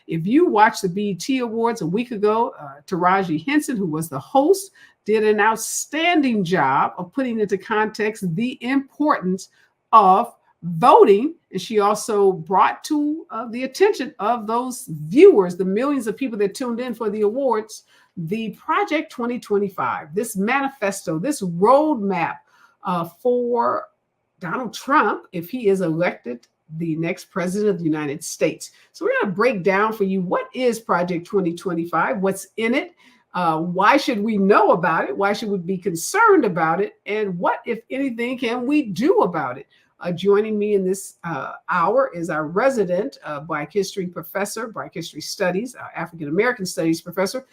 If you watched the BET Awards a week ago, Taraji Henson, who was the host, did an outstanding job of putting into context the importance of voting. And she also brought to the attention of those viewers, the millions of people that tuned in for the awards, the Project 2025, this manifesto, this roadmap for Donald Trump if he is elected the next president of the United States. So we're going to break down for you what is Project 2025, what's in it, why should we know about it, why should we be concerned about it, and what, if anything, can we do about it. Joining me in this hour is our resident Black History professor, Black History Studies, African American Studies professor,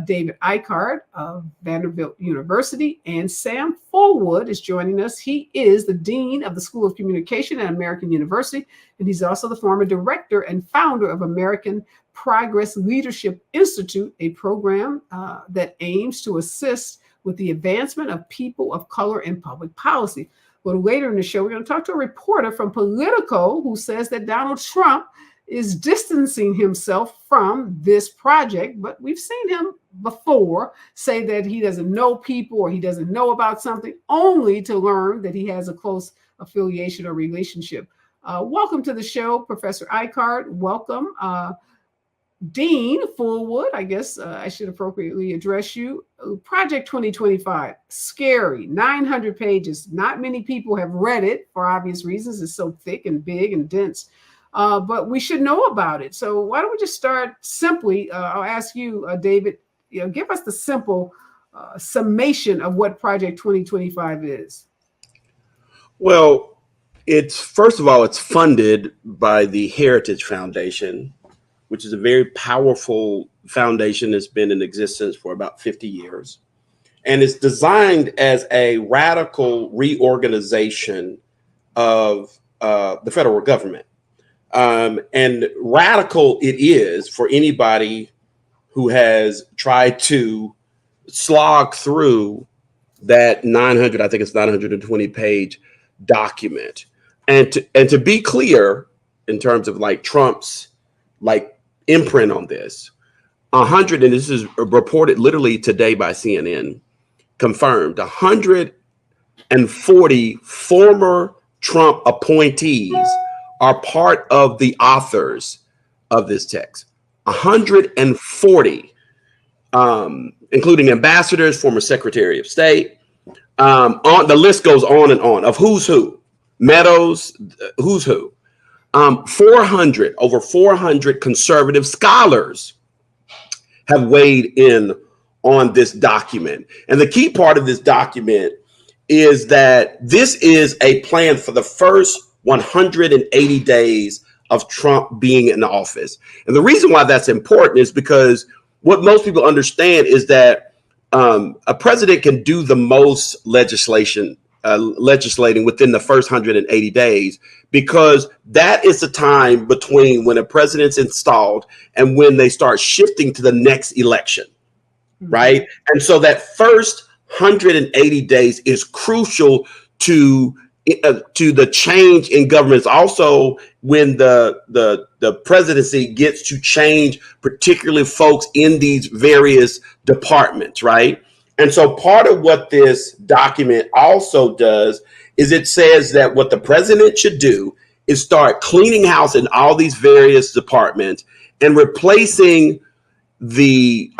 David Ikard of Vanderbilt University, and Sam Fulwood is joining us. He is the Dean of the School of Communication at American University, and he's also the former director and founder of American Progress Leadership Institute, a program that aims to assist with the advancement of people of color in public policy. Well, later in the show, we're going to talk to a reporter from Politico who says that Donald Trump is distancing himself from this project. But we've seen him before say that he doesn't know people or he doesn't know about something, only to learn that he has a close affiliation or relationship. Welcome to the show, Professor Ikard. Welcome. Dean Fulwood, I guess I should appropriately address you. Project 2025, scary, 900 pages. Not many people have read it for obvious reasons. It's so thick and big and dense, but we should know about it. So why don't we just start simply? I'll ask you, David, give us the simple summation of what Project 2025 is. Well, first of all, it's funded by the Heritage Foundation, which is a very powerful foundation that's been in existence for about 50 years. And it's designed as a radical reorganization of the federal government. And radical it is for anybody who has tried to slog through that 920 page document. And to be clear, in terms of like Trump's imprint on this, 100, and this is reported literally today by CNN, confirmed 140 former Trump appointees are part of the authors of this text. 140, including ambassadors, former Secretary of State. On the list goes on and on of who's who. Meadows, who's who. Over 400 conservative scholars have weighed in on this document. And the key part of this document is that this is a plan for the first 180 days of Trump being in office. And the reason why that's important is because what most people understand is that a president can do the most legislating within the first 180 days, because that is the time between when a president's installed and when they start shifting to the next election, right? And so that first 180 days is crucial to the change in government. It's also when the presidency gets to change, particularly folks in these various departments, right? And so part of what this document also does is it says that what the president should do is start cleaning house in all these various departments and replacing the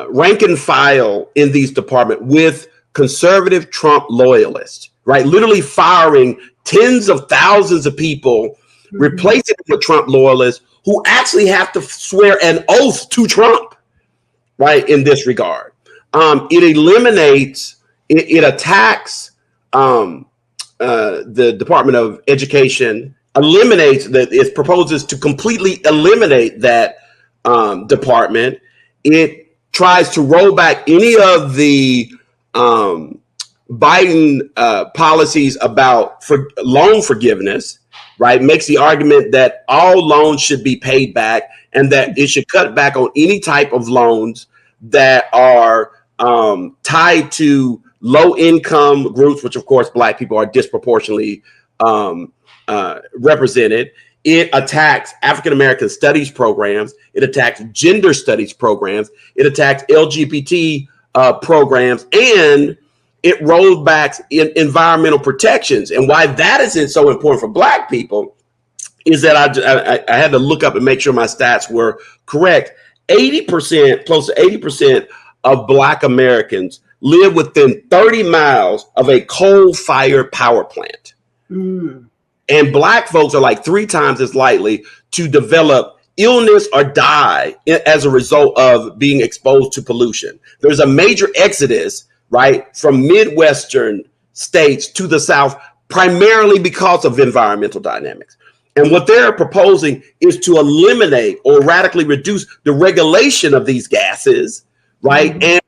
rank and file in these departments with conservative Trump loyalists, right? Literally firing tens of thousands of people, replacing them with Trump loyalists who actually have to swear an oath to Trump, right? In this regard. It eliminates, it attacks the Department of Education, it proposes to completely eliminate that department. It tries to roll back any of the Biden policies about loan forgiveness, right? Makes the argument that all loans should be paid back and that it should cut back on any type of loans that are tied to low income groups, which of course Black people are disproportionately represented. It attacks African American studies programs. It attacks gender studies programs. It attacks LGBT programs, and it rolls back in environmental protections. And why that isn't so important for Black people is that I had to look up and make sure my stats were correct. 80%, close to 80% of Black Americans live within 30 miles of a coal-fired power plant. Mm. And Black folks are like 3 times as likely to develop illness or die as a result of being exposed to pollution. There's a major exodus, right, from Midwestern states to the South, primarily because of environmental dynamics. And what they're proposing is to eliminate or radically reduce the regulation of these gases, right? Mm-hmm.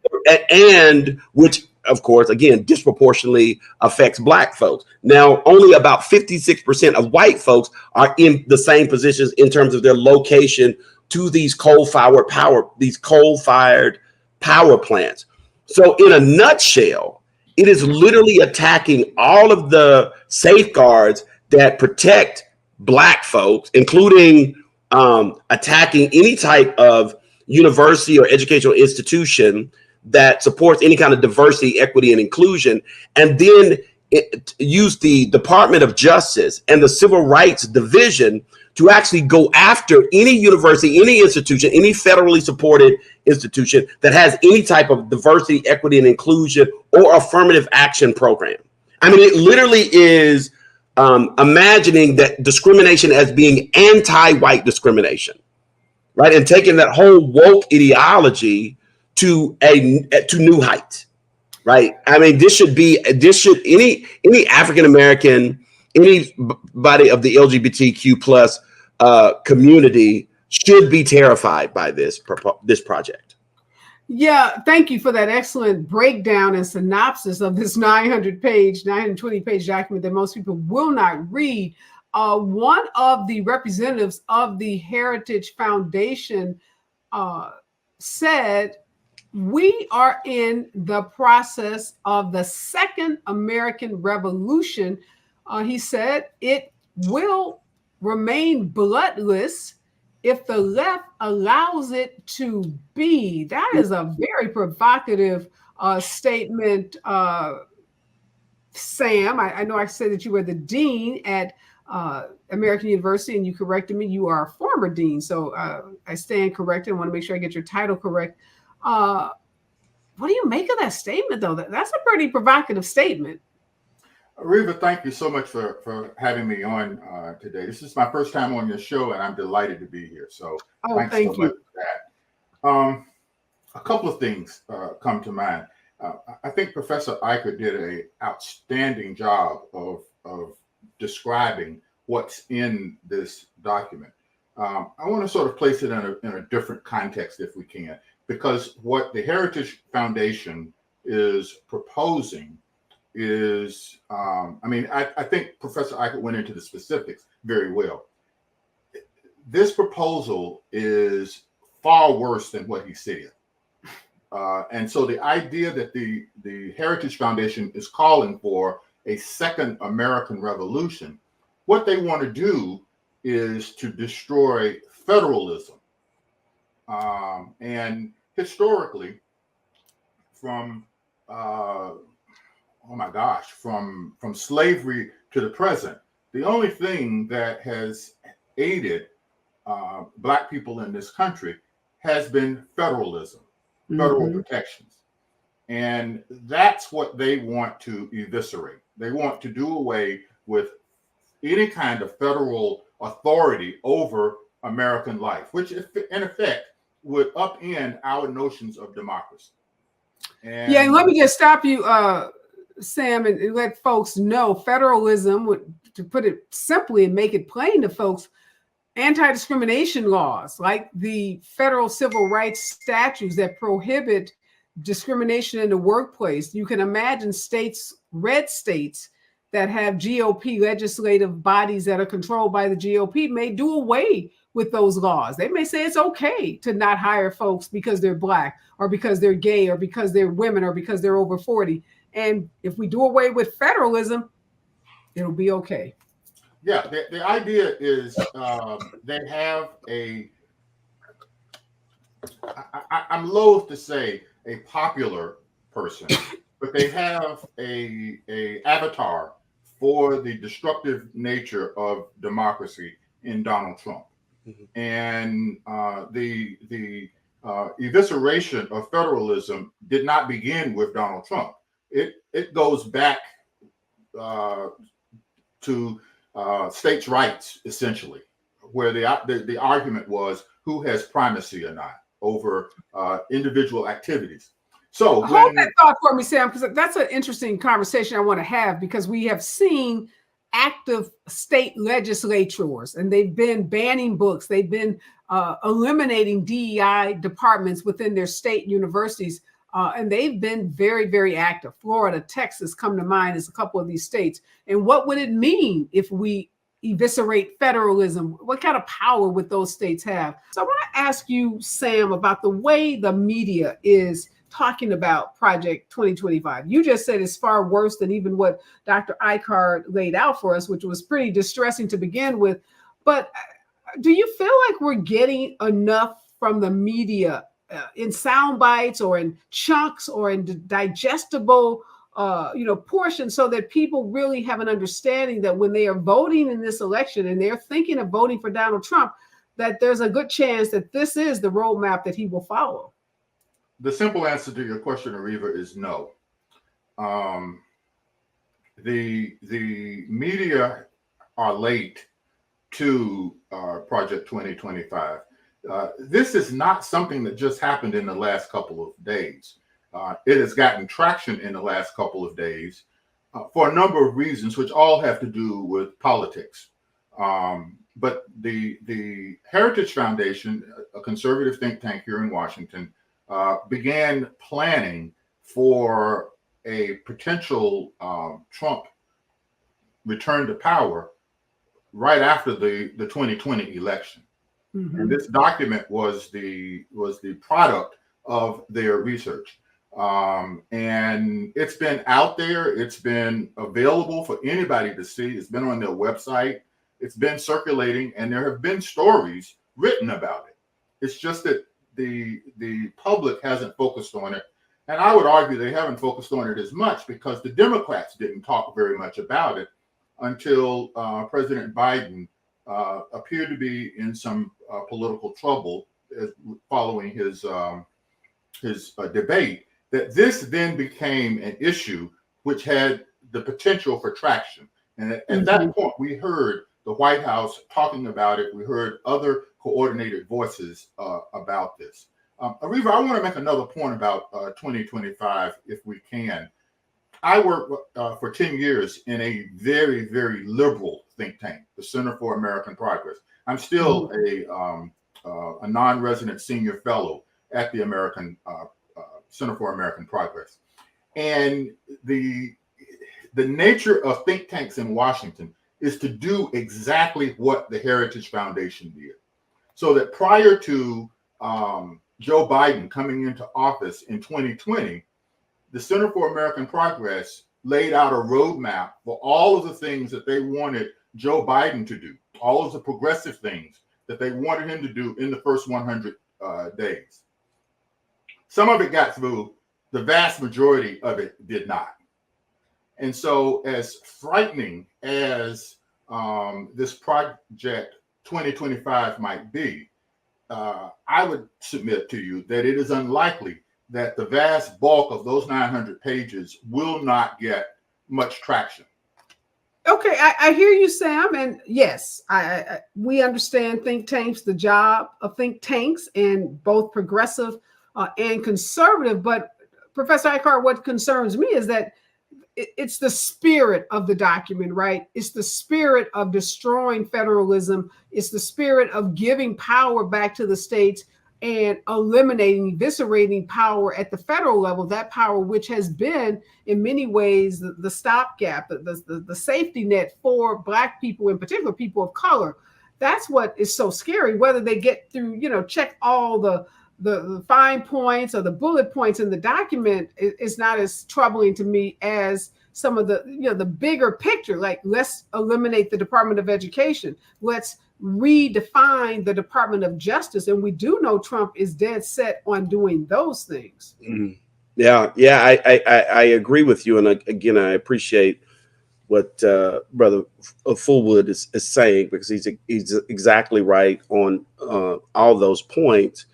And which, of course, again, disproportionately affects Black folks. Now, only about 56% of white folks are in the same positions in terms of their location to these coal-fired power plants. So in a nutshell, it is literally attacking all of the safeguards that protect Black folks, including attacking any type of university or educational institution that supports any kind of diversity, equity, and inclusion, and then use the Department of Justice and the Civil Rights Division to actually go after any university, any institution, any federally supported institution that has any type of diversity, equity, and inclusion or affirmative action program. I mean, it literally is imagining that discrimination as being anti-white discrimination, right? And taking that whole woke ideology to new heights, right? I mean, any African American, anybody of the LGBTQ plus community should be terrified by this project. Yeah, thank you for that excellent breakdown and synopsis of this 920-page document that most people will not read. One of the representatives of the Heritage Foundation said, "We are in the process of the Second American Revolution." He said, "It will remain bloodless if the left allows it to be." That is a very provocative statement, Sam. I know I said that you were the dean at American University, and you corrected me. You are a former dean, so I stand corrected. I want to make sure I get your title correct. What do you make of that statement, though? That's a pretty provocative statement. Areva, thank you so much for having me on today. This is my first time on your show, and I'm delighted to be here. So thanks so much for that. A couple of things come to mind. I think Professor Ikard did an outstanding job of describing what's in this document. I want to sort of place it in a different context, if we can, because what the Heritage Foundation is proposing is, I think Professor Ikard went into the specifics very well. This proposal is far worse than what he said. And so the idea that the Heritage Foundation is calling for a second American revolution, what they want to do is to destroy federalism. And historically, from from slavery to the present, the only thing that has aided Black people in this country has been federalism, federal protections. And that's what they want to eviscerate. They want to do away with any kind of federal authority over American life, which in effect would upend our notions of democracy. And let me just stop you, Sam, and let folks know federalism, to put it simply and make it plain to folks, anti-discrimination laws like the federal civil rights statutes that prohibit discrimination in the workplace. You can imagine red states that have GOP legislative bodies that are controlled by the GOP may do away with those laws. They may say it's okay to not hire folks because they're Black or because they're gay or because they're women or because they're over 40. And if we do away with federalism, it'll be okay. Yeah, the idea is they have I'm loath to say a popular person, but they have a avatar for the destructive nature of democracy in Donald Trump. Mm-hmm. And the evisceration of federalism did not begin with Donald Trump. It goes back to states' rights, essentially, where the argument was who has primacy or not over individual activities. So hold that thought for me, Sam, because that's an interesting conversation I want to have, because we have seen active state legislatures and they've been banning books. They've been eliminating DEI departments within their state universities. And they've been very, very active. Florida, Texas come to mind as a couple of these states. And what would it mean if we eviscerate federalism? What kind of power would those states have? So I want to ask you, Sam, about the way the media is talking about Project 2025. You just said it's far worse than even what Dr. Ikard laid out for us, which was pretty distressing to begin with. But do you feel like we're getting enough from the media in sound bites or in chunks or in digestible portions, so that people really have an understanding that when they are voting in this election and they're thinking of voting for Donald Trump, that there's a good chance that this is the roadmap that he will follow? The simple answer to your question, Areva, is no. The media are late to Project 2025. This is not something that just happened in the last couple of days. It has gotten traction in the last couple of days for a number of reasons, which all have to do with politics. But the Heritage Foundation, a conservative think tank here in Washington, began planning for a potential Trump return to power right after the 2020 election. Mm-hmm. And this document was the product of their research. And it's been out there. It's been available for anybody to see. It's been on their website. It's been circulating, and there have been stories written about it. It's just that the public hasn't focused on it. And I would argue they haven't focused on it as much because the Democrats didn't talk very much about it until President Biden appeared to be in some political trouble following his debate. That this then became an issue which had the potential for traction. And at that point, we heard the White House talking about it. We heard other coordinated voices about this. Areva, I want to make another point about 2025, if we can. I worked for 10 years in a very, very liberal think tank, the Center for American Progress. I'm still a non-resident senior fellow at the Center for American Progress. And the nature of think tanks in Washington is to do exactly what the Heritage Foundation did. So that prior to Joe Biden coming into office in 2020, the Center for American Progress laid out a roadmap for all of the things that they wanted Joe Biden to do, all of the progressive things that they wanted him to do in the first 100 days. Some of it got through, the vast majority of it did not. And so as frightening as this Project 2025 might be, I would submit to you that it is unlikely that the vast bulk of those 900 pages will not get much traction. Okay, I hear you, Sam, and yes, we understand think tanks, the job of think tanks, and both progressive and conservative. But Professor Ikard, what concerns me is that it's the spirit of the document, right? It's the spirit of destroying federalism. It's the spirit of giving power back to the states and eliminating, eviscerating power at the federal level, that power which has been in many ways the stopgap, the safety net for Black people, in particular people of color. That's what is so scary, whether they get through, check all the fine points or the bullet points in the document is not as troubling to me as some of the, the bigger picture, like let's eliminate the Department of Education. Let's redefine the Department of Justice. And we do know Trump is dead set on doing those things. Yeah, I agree with you. And again, I appreciate what Brother Fulwood is saying, because he's exactly right on all those points.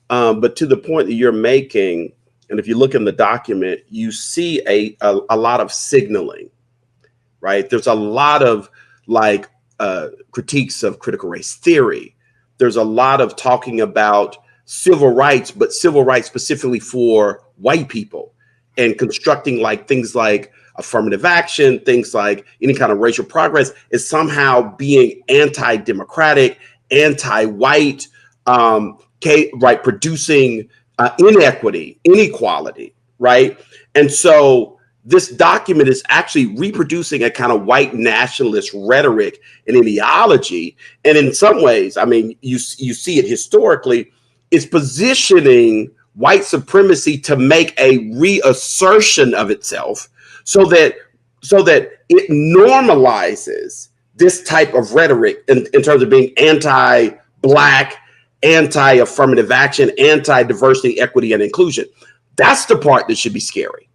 But to the point that you're making, and if you look in the document, you see a lot of signaling, right? There's a lot of like critiques of critical race theory. There's a lot of talking about civil rights, but civil rights specifically for white people, and constructing like things like affirmative action, things like any kind of racial progress is somehow being anti-democratic, anti-white, right, producing inequity, inequality, right? And so this document is actually reproducing a kind of white nationalist rhetoric and ideology. And in some ways, I mean, you see it historically, it's positioning white supremacy to make a reassertion of itself so that it normalizes this type of rhetoric in terms of being anti-Black, anti-affirmative action, anti-diversity, equity, and inclusion. That's the part that should be scary,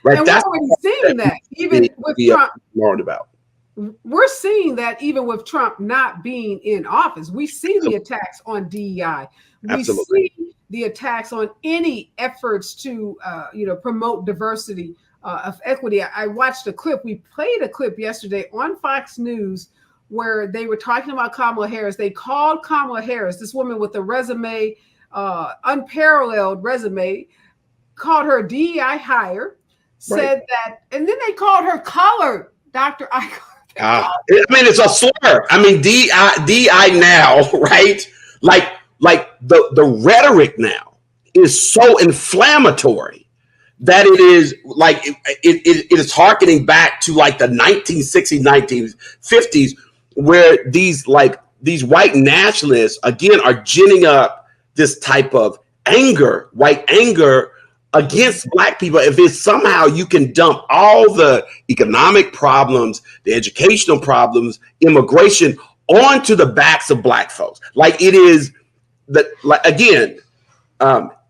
right? And that's we're already seeing that, even with Trump. Learned about. We're seeing that even with Trump not being in office. We see the attacks on DEI. We see the attacks on any efforts to, promote diversity of equity. I watched a clip. We played a clip yesterday on Fox News where they were talking about Kamala Harris. They called Kamala Harris, this woman with a resume, unparalleled resume, called her a DEI hire, said that, and then they called her colored, Dr. Ikard. I mean, it's a slur. I mean, DI now, right? Like the rhetoric now is so inflammatory that it is like it is hearkening back to like the 1960s, 1950s, where these white nationalists again are ginning up this type of anger, white anger against Black people. If it's somehow you can dump all the economic problems, the educational problems, immigration onto the backs of Black folks, like it is it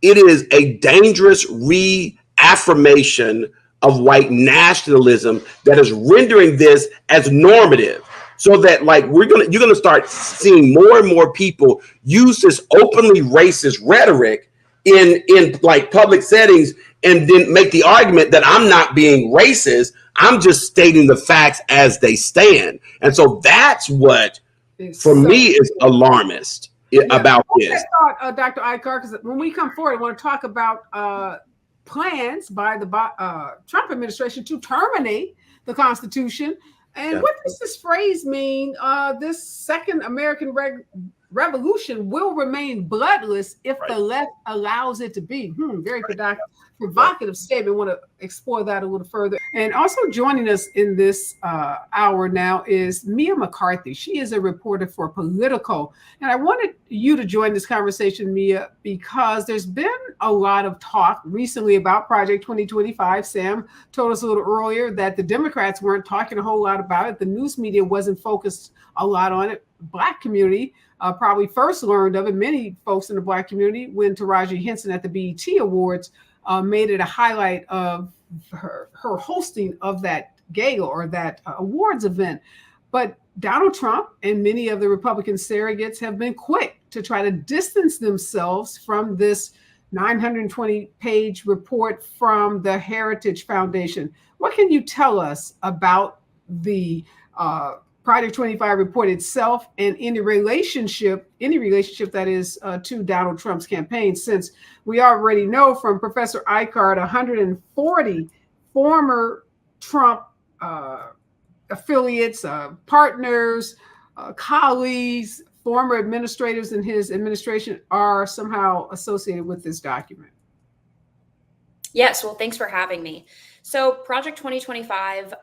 is a dangerous reaffirmation of white nationalism that is rendering this as normative. So that like you're gonna start seeing more and more people use this openly racist rhetoric in like public settings, and then make the argument that I'm not being racist, I'm just stating the facts as they stand. And so that's what for me is alarmist about this. I thought, Dr. Ikard, because when we come forward, I want to talk about plans by the Trump administration to terminate the Constitution. And what does this phrase mean? This second American revolution will remain bloodless if the left allows it to be. Very provocative statement. I want to explore that a little further. And also joining us in this hour now is Mia McCarthy. She is a reporter for Politico. And I wanted you to join this conversation, Mia, because there's been a lot of talk recently about Project 2025. Sam told us a little earlier that the Democrats weren't talking a whole lot about it. The news media wasn't focused a lot on it. Black community probably first learned of it, many folks in the Black community, when Taraji Henson at the BET Awards made it a highlight of her hosting of that gala or that awards event. But Donald Trump and many of the Republican surrogates have been quick to try to distance themselves from this 920-page report from the Heritage Foundation. What can you tell us about the Project 25 report itself and any relationship that is to Donald Trump's campaign, since we already know from Professor Ikard, 140 former Trump affiliates, partners, colleagues, former administrators in his administration are somehow associated with this document. Yes, well, thanks for having me. So Project 2025,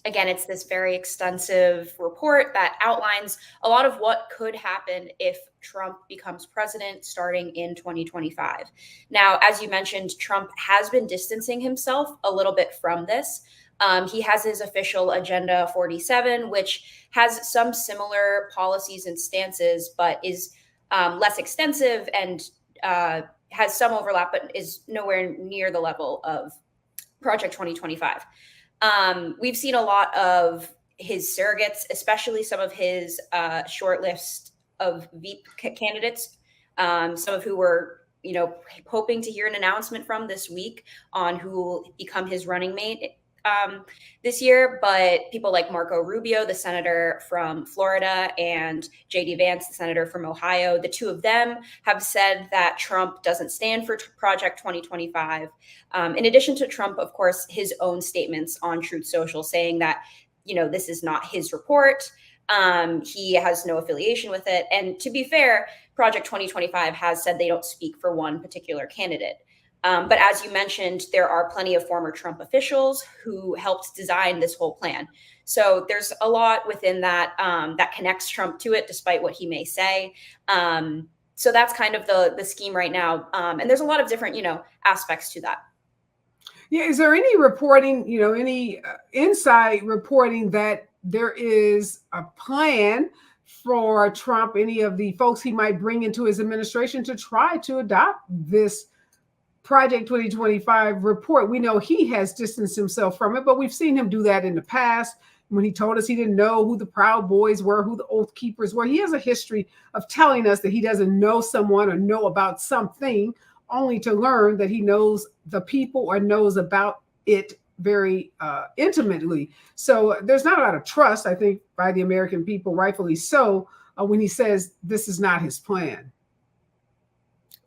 again, it's this very extensive report that outlines a lot of what could happen if Trump becomes president starting in 2025. Now, as you mentioned, Trump has been distancing himself a little bit from this. He has his official Agenda 47, which has some similar policies and stances, but is less extensive and has some overlap, but is nowhere near the level of Project 2025. We've seen a lot of his surrogates, especially some of his short list of VP candidates, some of who were, hoping to hear an announcement from this week on who will become his running mate this year. But people like Marco Rubio, the senator from Florida, and J.D. Vance, the senator from Ohio, the two of them have said that Trump doesn't stand for Project 2025. In addition to Trump, of course, his own statements on Truth Social saying that, this is not his report. He has no affiliation with it. And to be fair, Project 2025 has said they don't speak for one particular candidate. But as you mentioned, there are plenty of former Trump officials who helped design this whole plan. So there's a lot within that that connects Trump to it, despite what he may say. So that's kind of the scheme right now. And there's a lot of different, aspects to that. Yeah. Is there any reporting, any inside reporting that there is a plan for Trump, any of the folks he might bring into his administration to try to adopt this Project 2025 report? We know he has distanced himself from it, but we've seen him do that in the past when he told us he didn't know who the Proud Boys were, who the Oath Keepers were. He has a history of telling us that he doesn't know someone or know about something, only to learn that he knows the people or knows about it very intimately. So there's not a lot of trust, I think, by the American people, rightfully so, when he says this is not his plan.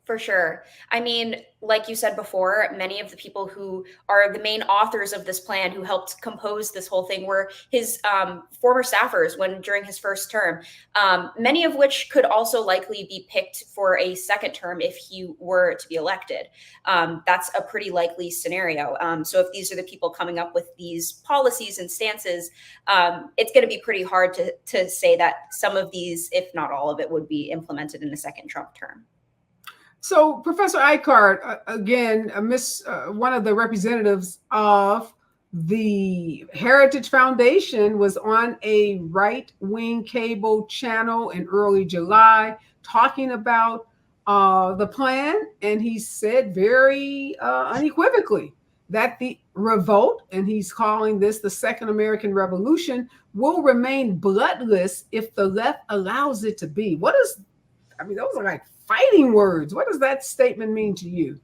For sure. I mean, like you said before, many of the people who are the main authors of this plan, who helped compose this whole thing, were his former staffers during his first term, many of which could also likely be picked for a second term if he were to be elected. That's a pretty likely scenario. So if these are the people coming up with these policies and stances, it's going to be pretty hard to say that some of these, if not all of it, would be implemented in a second Trump term. So, Professor Ikard, again, one of the representatives of the Heritage Foundation was on a right-wing cable channel in early July talking about the plan, and he said very unequivocally that the revolt, and he's calling this the Second American Revolution, will remain bloodless if the left allows it to be. Those are like fighting words. What does that statement mean to you?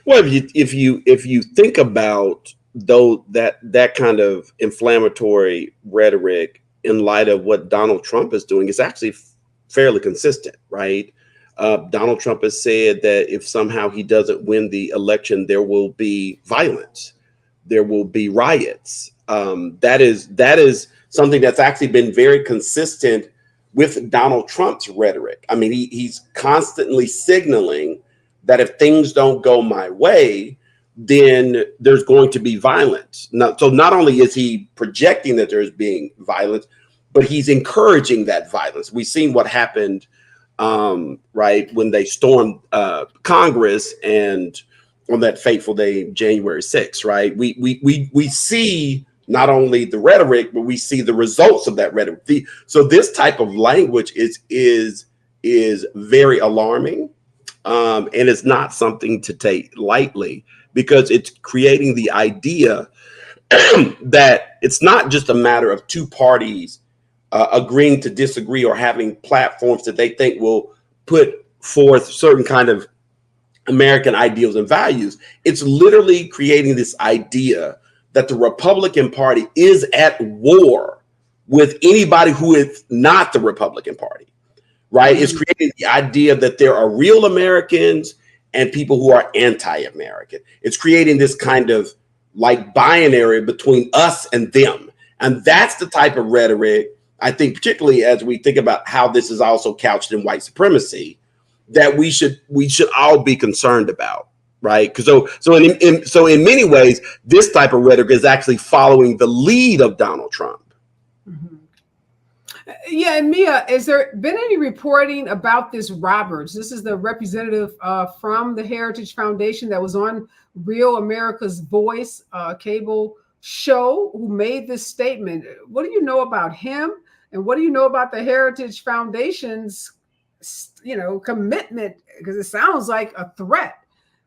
Well, if you think about that kind of inflammatory rhetoric in light of what Donald Trump is doing, it's actually fairly consistent, right? Donald Trump has said that if somehow he doesn't win the election, there will be violence, there will be riots. That is something that's actually been very consistent with Donald Trump's rhetoric. I mean, he's constantly signaling that if things don't go my way, then there's going to be violence. So not only is he projecting that there's being violence, but he's encouraging that violence. We've seen what happened, right, when they stormed Congress, and on that fateful day, January 6th, right? We see not only the rhetoric, but we see the results of that rhetoric. So this type of language is very alarming, and it's not something to take lightly, because it's creating the idea that it's not just a matter of two parties agreeing to disagree or having platforms that they think will put forth certain kind of American ideals and values. It's literally creating this idea that the Republican Party is at war with anybody who is not the Republican Party, right? It's creating the idea that there are real Americans and people who are anti-American. It's creating this kind of like binary between us and them. And that's the type of rhetoric, I think, particularly as we think about how this is also couched in white supremacy, that we should all be concerned about. Right. So in many ways, this type of rhetoric is actually following the lead of Donald Trump. Mm-hmm. Yeah. And Mia, has there been any reporting about this Roberts? This is the representative from the Heritage Foundation that was on Real America's Voice cable show who made this statement, what do you know about him? And what do you know about the Heritage Foundation's, commitment? Because it sounds like a threat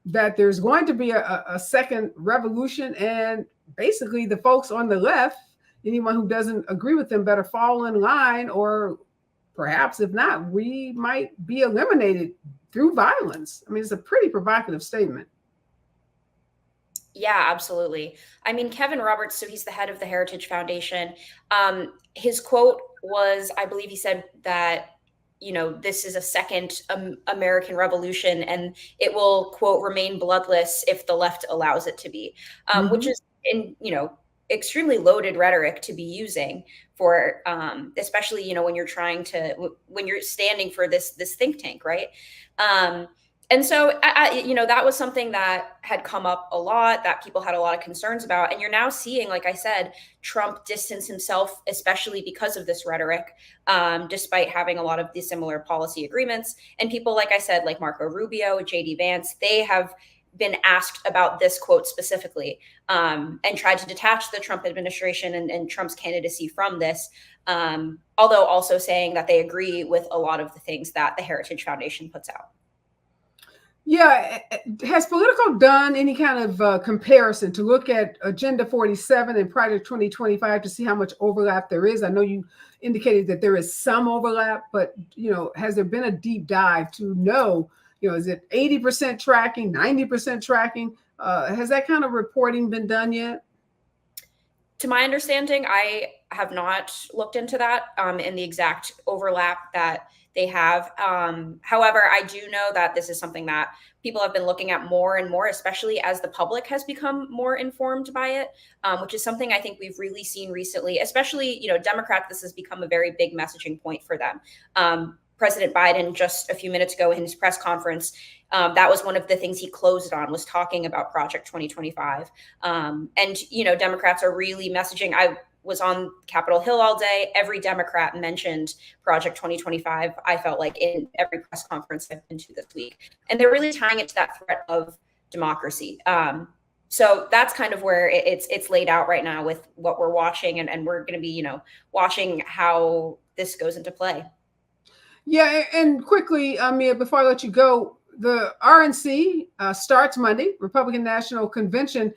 that there's going to be a second revolution, and basically the folks on the left, anyone who doesn't agree with them better fall in line, or perhaps if not, we might be eliminated through violence. I mean, it's a pretty provocative statement. Yeah, absolutely. I mean, Kevin Roberts, so he's the head of the Heritage Foundation. His quote was, I believe he said that, this is a second American Revolution, and it will, quote, remain bloodless if the left allows it to be, which is, extremely loaded rhetoric to be using for, especially, when you're when you're standing for this think tank, right? And so, that was something that had come up a lot, that people had a lot of concerns about. And you're now seeing, like I said, Trump distance himself, especially because of this rhetoric, despite having a lot of these similar policy agreements. And people, like I said, like Marco Rubio, JD Vance, they have been asked about this quote specifically, and tried to detach the Trump administration and Trump's candidacy from this, although also saying that they agree with a lot of the things that the Heritage Foundation puts out. Yeah. Has Politico done any kind of comparison to look at Agenda 47 and Project 2025 to see how much overlap there is? I know you indicated that there is some overlap, but, has there been a deep dive to know, is it 80% tracking, 90% tracking? Has that kind of reporting been done yet? To my understanding, I have not looked into that in the exact overlap that they have. However, I do know that this is something that people have been looking at more and more, especially as the public has become more informed by it, which is something I think we've really seen recently, especially, Democrats. This has become a very big messaging point for them. President Biden, just a few minutes ago in his press conference, that was one of the things he closed on, was talking about Project 2025. And, Democrats are really messaging. I was on Capitol Hill all day. Every Democrat mentioned Project 2025, I felt like, in every press conference I've been to this week. And they're really tying it to that threat of democracy. So that's kind of where it's laid out right now with what we're watching. And we're going to be, watching how this goes into play. Yeah, and quickly, Mia, before I let you go, the RNC starts Monday, Republican National Convention.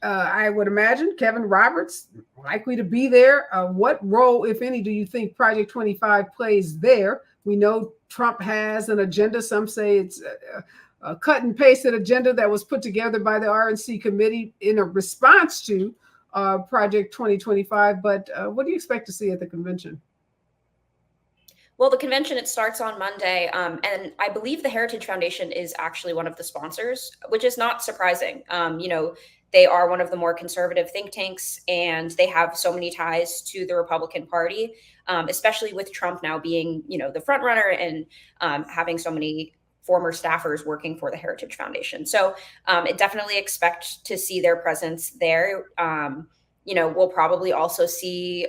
I would imagine Kevin Roberts likely to be there. What role, if any, do you think Project 25 plays there? We know Trump has an agenda. Some say it's a cut and pasted agenda that was put together by the RNC committee in a response to Project 2025. But what do you expect to see at the convention? Well, the convention, it starts on Monday, and I believe the Heritage Foundation is actually one of the sponsors, which is not surprising. They are one of the more conservative think tanks, and they have so many ties to the Republican Party, especially with Trump now being, the front runner and having so many former staffers working for the Heritage Foundation. So I definitely expect to see their presence there. We'll probably also see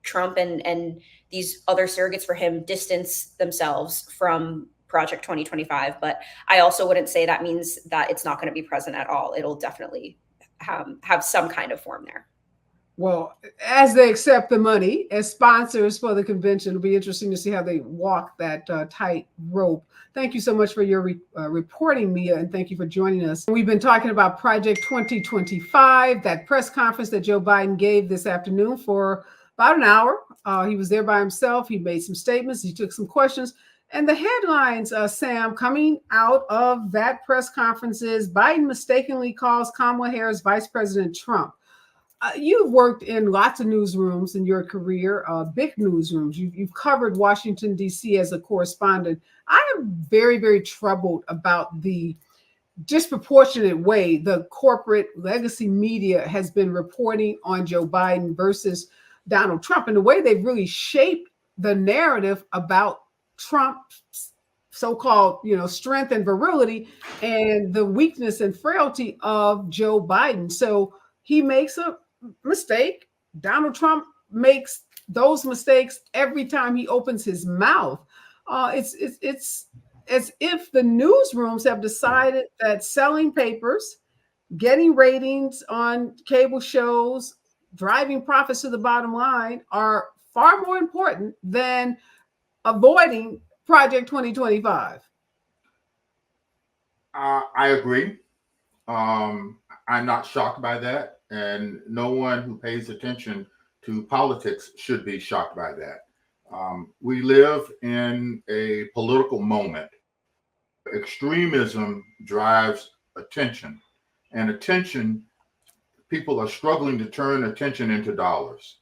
Trump and these other surrogates for him distance themselves from Project 2025. But I also wouldn't say that means that it's not going to be present at all. It'll definitely have some kind of form there. Well, as they accept the money as sponsors for the convention, it'll be interesting to see how they walk that tight rope. Thank you so much for your reporting, Mia, and thank you for joining us. We've been talking about Project 2025, that press conference that Joe Biden gave this afternoon for about an hour. He was there by himself. He made some statements. He took some questions. And the headlines, Sam, coming out of that press conference is Biden mistakenly calls Kamala Harris Vice President Trump. You've worked in lots of newsrooms in your career, big newsrooms. You've covered Washington, D.C. as a correspondent. I am very, very troubled about the disproportionate way the corporate legacy media has been reporting on Joe Biden versus Donald Trump, and the way they've really shaped the narrative about Trump's so-called, strength and virility, and the weakness and frailty of Joe Biden. So he makes a mistake. Donald Trump makes those mistakes every time he opens his mouth. It's as if the newsrooms have decided that selling papers, getting ratings on cable shows, driving profits to the bottom line are far more important than avoiding Project 2025. I agree. I'm not shocked by that, and no one who pays attention to politics should be shocked by that. We live in a political moment. Extremism drives attention, and attention, people are struggling to turn attention into dollars.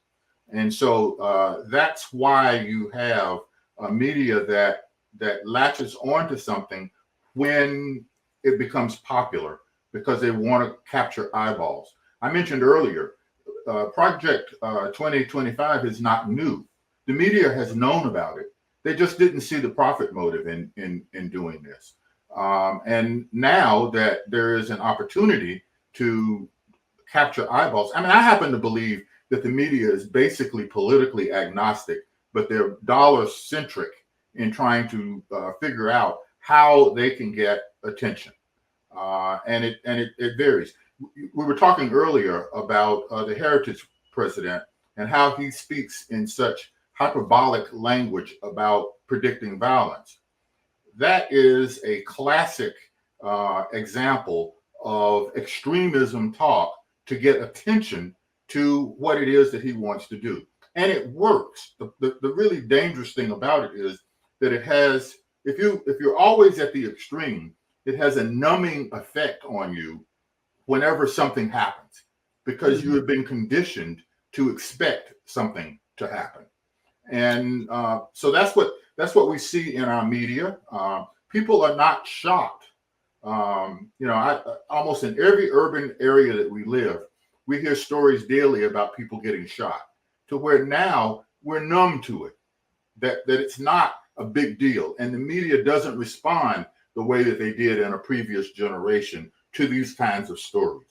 And so that's why you have a media that latches onto something when it becomes popular, because they want to capture eyeballs. I mentioned earlier, Project 2025 is not new. The media has known about it. They just didn't see the profit motive in doing this. And now that there is an opportunity to capture eyeballs, I mean, I happen to believe that the media is basically politically agnostic, but they're dollar-centric in trying to figure out how they can get attention. And it varies. We were talking earlier about the Heritage president and how he speaks in such hyperbolic language about predicting violence. That is a classic example of extremism talk to get attention to what it is that he wants to do. And it works. The really dangerous thing about it is that it has, if you're always at the extreme, it has a numbing effect on you whenever something happens, because you have been conditioned to expect something to happen. And so that's what we see in our media. People are not shocked. Almost in every urban area that we live, we hear stories daily about people getting shot, to where now we're numb to it, that it's not a big deal. And the media doesn't respond the way that they did in a previous generation to these kinds of stories.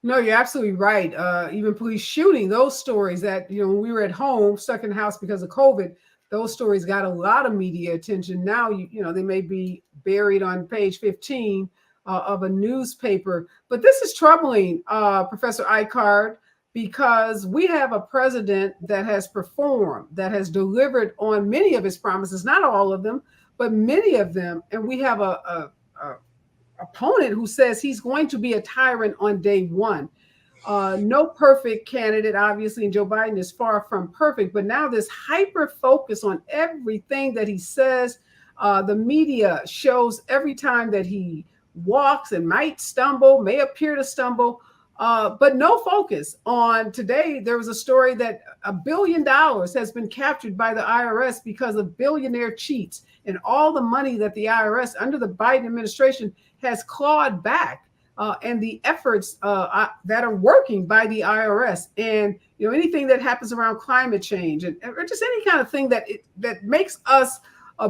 No, you're absolutely right. Even police shooting, those stories that, when we were at home, stuck in the house because of COVID, those stories got a lot of media attention. Now, they may be buried on page 15 of a newspaper. But this is troubling, Professor Ikard, because we have a president that has performed, that has delivered on many of his promises, not all of them, but many of them. And we have a opponent who says he's going to be a tyrant on day one. No perfect candidate, obviously, and Joe Biden is far from perfect, but now this hyper focus on everything that he says. The media shows every time that he walks and might stumble, may appear to stumble, but no focus on today. There was a story that $1 billion has been captured by the IRS because of billionaire cheats, and all the money that the IRS under the Biden administration has clawed back, and the efforts that are working by the IRS, and anything that happens around climate change, or just any kind of thing that makes us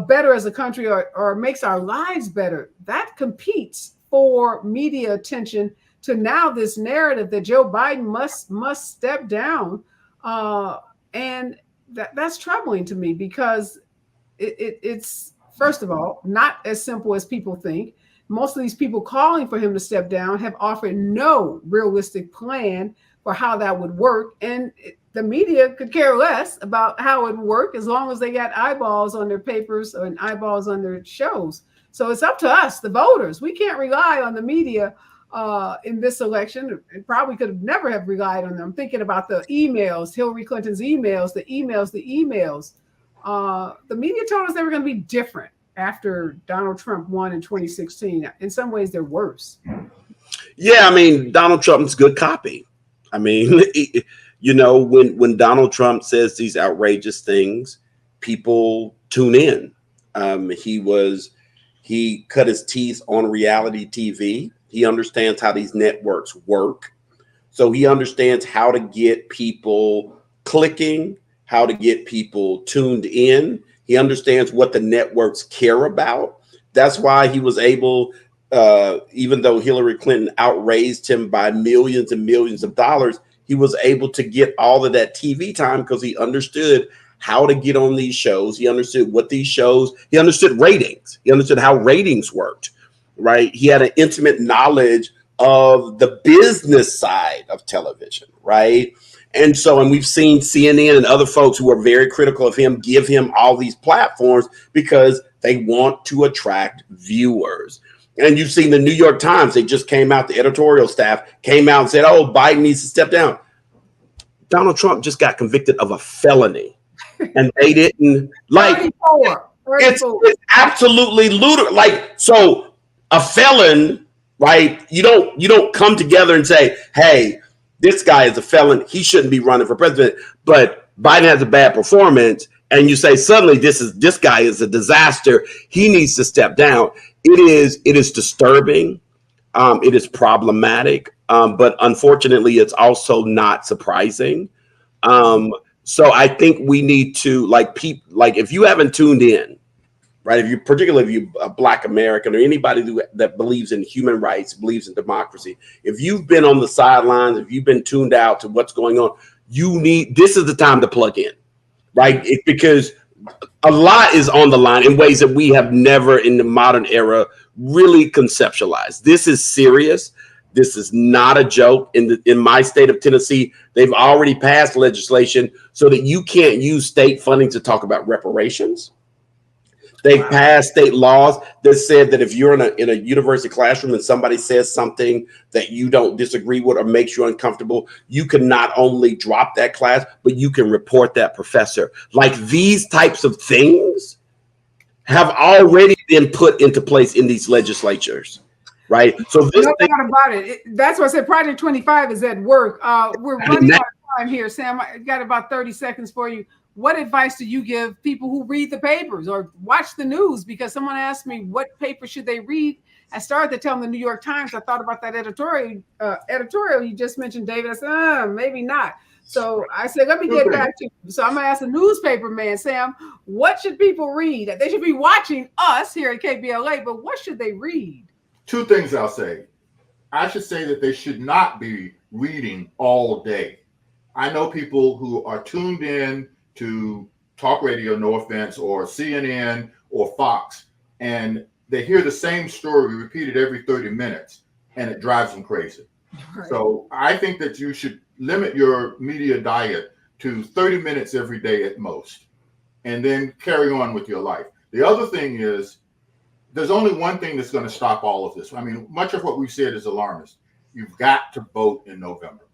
better as a country, or makes our lives better, that competes for media attention. To now this narrative that Joe Biden must step down, and that's troubling to me, because it's first of all not as simple as people think. Most of these people calling for him to step down have offered no realistic plan for how that would work. And the media could care less about how it would work as long as they got eyeballs on their papers and eyeballs on their shows. So it's up to us, the voters. We can't rely on the media in this election. It probably could have never have relied on them. Thinking about the emails, Hillary Clinton's emails, the emails. The media told us they were going to be different after Donald Trump won in 2016. In some ways, they're worse. Yeah, I mean, Donald Trump's good copy. I mean, when Donald Trump says these outrageous things, people tune in. He cut his teeth on reality TV. He understands how these networks work. So he understands how to get people clicking, how to get people tuned in. He understands what the networks care about. That's why he was able, even though Hillary Clinton outraised him by millions and millions of dollars, he was able to get all of that TV time because he understood how to get on these shows. He understood he understood ratings. He understood how ratings worked, right? He had an intimate knowledge of the business side of television, right? And so, and we've seen CNN and other folks who are very critical of him give him all these platforms because they want to attract viewers. And you've seen the New York Times, they just came out, the editorial staff came out and said, oh, Biden needs to step down. Donald Trump just got convicted of a felony. And they didn't like 34. it's absolutely ludicrous. Like, so a felon, right? You don't come together and say, hey, this guy is a felon, he shouldn't be running for president, but Biden has a bad performance, and you say suddenly this guy is a disaster, he needs to step down. It is disturbing, it is problematic, but unfortunately it's also not surprising. So I think we need to, like, if you haven't tuned in, right? Particularly if you're a Black American or anybody that believes in human rights, believes in democracy, if you've been on the sidelines, if you've been tuned out to what's going on, this is the time to plug in, right? Because a lot is on the line in ways that we have never in the modern era really conceptualized. This is serious. This is not a joke. In my state of Tennessee, they've already passed legislation so that you can't use state funding to talk about reparations. They've passed state laws that said that if you're in a university classroom and somebody says something that you don't disagree with or makes you uncomfortable, you can not only drop that class, but you can report that professor. Like, these types of things have already been put into place in these legislatures, right? So this no doubt about it. That's why I said Project 25 is at work. We're running out of time here, Sam. I got about 30 seconds for you. What advice do you give people who read the papers or watch the news? Because someone asked me what paper should they read. I started to tell them the New York Times. I thought about that editorial you just mentioned, David. I said, maybe not. So I said, let me get back to you. So I'm going to ask the newspaper man, Sam, what should people read? They should be watching us here at KBLA, but what should they read? Two things I'll say. I should say that they should not be reading all day. I know people who are tuned in to talk radio, no offense, or CNN or Fox, and they hear the same story repeated every 30 minutes, and it drives them crazy. Right. So I think that you should limit your media diet to 30 minutes every day at most, and then carry on with your life. The other thing is, there's only one thing that's going to stop all of this. I mean, much of what we've said is alarmist. You've got to vote in November.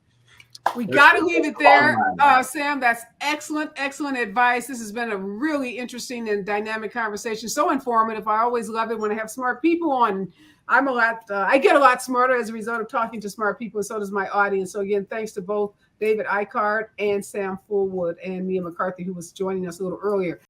We got to leave it there, Sam. That's excellent advice. This has been a really interesting and dynamic conversation. So informative. I always love it when I have smart people on. I get a lot smarter as a result of talking to smart people, and so does my audience. So again, thanks to both David Ikard and Sam Fulwood and Mia McCarthy, who was joining us a little earlier.